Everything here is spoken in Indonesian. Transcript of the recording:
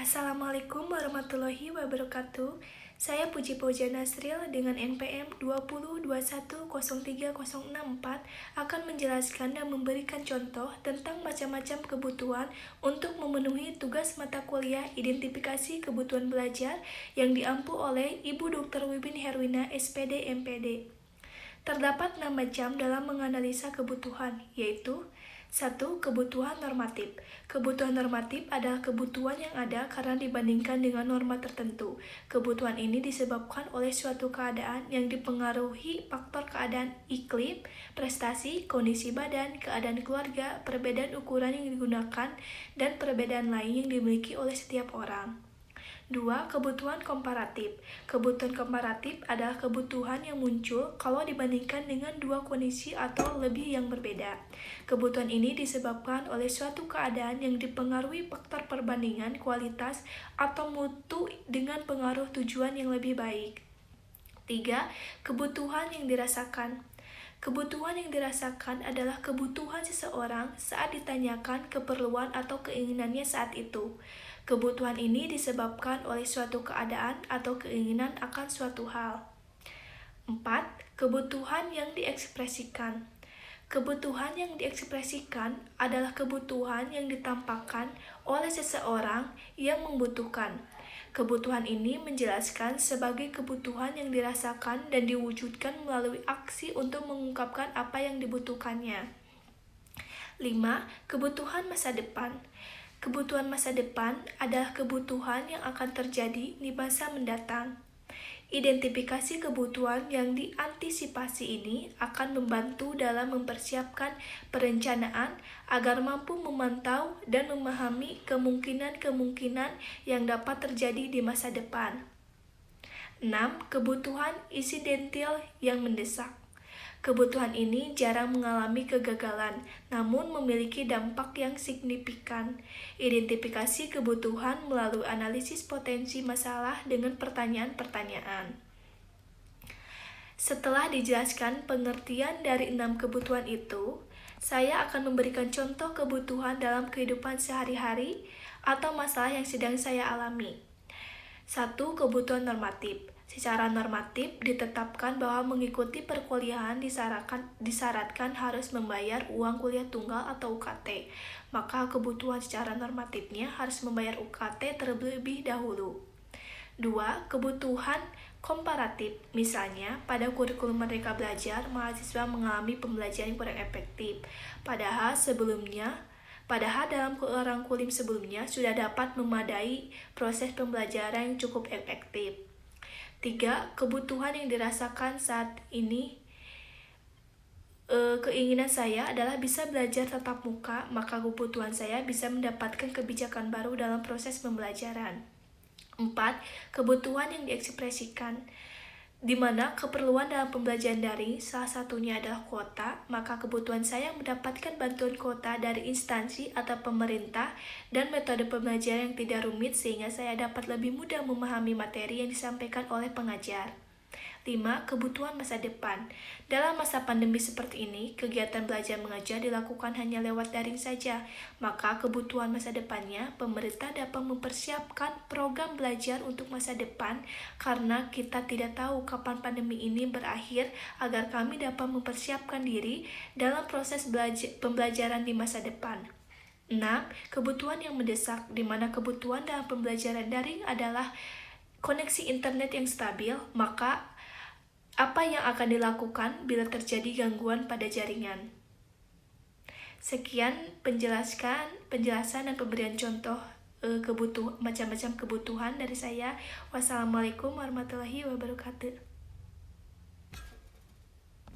Assalamualaikum warahmatullahi wabarakatuh. Saya Puji Pouja Nasril dengan NPM 2021030064 akan menjelaskan dan memberikan contoh tentang macam-macam kebutuhan untuk memenuhi tugas mata kuliah identifikasi kebutuhan belajar yang diampu oleh Ibu Dr. Wibin Herwina, SPD, MPD. Terdapat 6 macam dalam menganalisa kebutuhan, yaitu 1. Kebutuhan normatif. Kebutuhan normatif adalah kebutuhan yang ada karena dibandingkan dengan norma tertentu. Kebutuhan ini disebabkan oleh suatu keadaan yang dipengaruhi faktor keadaan iklim, prestasi, kondisi badan, keadaan keluarga, perbedaan ukuran yang digunakan, dan perbedaan lain yang dimiliki oleh setiap orang. 2. Kebutuhan komparatif. Kebutuhan komparatif adalah kebutuhan yang muncul kalau dibandingkan dengan dua kondisi atau lebih yang berbeda. Kebutuhan ini disebabkan oleh suatu keadaan yang dipengaruhi faktor perbandingan kualitas atau mutu dengan pengaruh tujuan yang lebih baik. 3. Kebutuhan yang dirasakan. Kebutuhan yang dirasakan adalah kebutuhan seseorang saat ditanyakan keperluan atau keinginannya saat itu. Kebutuhan ini disebabkan oleh suatu keadaan atau keinginan akan suatu hal. 4. Kebutuhan yang diekspresikan. Kebutuhan yang diekspresikan adalah kebutuhan yang ditampakkan oleh seseorang yang membutuhkan. Kebutuhan ini menjelaskan sebagai kebutuhan yang dirasakan dan diwujudkan melalui aksi untuk mengungkapkan apa yang dibutuhkannya. 5. Kebutuhan masa depan. Kebutuhan masa depan adalah kebutuhan yang akan terjadi di masa mendatang. Identifikasi kebutuhan yang diantisipasi ini akan membantu dalam mempersiapkan perencanaan agar mampu memantau dan memahami kemungkinan-kemungkinan yang dapat terjadi di masa depan. 6. Kebutuhan insidental yang mendesak. Kebutuhan ini jarang mengalami kegagalan, namun memiliki dampak yang signifikan. Identifikasi kebutuhan melalui analisis potensi masalah dengan pertanyaan-pertanyaan. Setelah dijelaskan pengertian dari 6 kebutuhan itu, saya akan memberikan contoh kebutuhan dalam kehidupan sehari-hari atau masalah yang sedang saya alami. 1. Kebutuhan normatif. Secara normatif ditetapkan bahwa mengikuti perkuliahan disyaratkan harus membayar uang kuliah tunggal atau UKT. Maka kebutuhan secara normatifnya harus membayar UKT terlebih dahulu. 2. Kebutuhan komparatif. Misalnya, pada kurikulum Merdeka Belajar, mahasiswa mengalami pembelajaran yang kurang efektif. Padahal dalam kurikulum sebelumnya sudah dapat memadai proses pembelajaran yang cukup efektif. 3. Kebutuhan yang dirasakan saat ini. Keinginan saya adalah bisa belajar tatap muka, maka kebutuhan saya bisa mendapatkan kebijakan baru dalam proses pembelajaran. 4. Kebutuhan yang diekspresikan, di mana keperluan dalam pembelajaran daring salah satunya adalah kuota, maka kebutuhan saya mendapatkan bantuan kuota dari instansi atau pemerintah dan metode pembelajaran yang tidak rumit sehingga saya dapat lebih mudah memahami materi yang disampaikan oleh pengajar. 5. Kebutuhan masa depan. Dalam masa pandemi seperti ini, kegiatan belajar mengajar dilakukan hanya lewat daring saja. Maka kebutuhan masa depannya, pemerintah dapat mempersiapkan program belajar untuk masa depan karena kita tidak tahu kapan pandemi ini berakhir agar kami dapat mempersiapkan diri dalam proses pembelajaran di masa depan. 6. Kebutuhan yang mendesak, di mana kebutuhan dalam pembelajaran daring adalah koneksi internet yang stabil, maka apa yang akan dilakukan bila terjadi gangguan pada jaringan? Sekian penjelasan dan pemberian contoh macam-macam kebutuhan dari saya. Wassalamualaikum warahmatullahi wabarakatuh.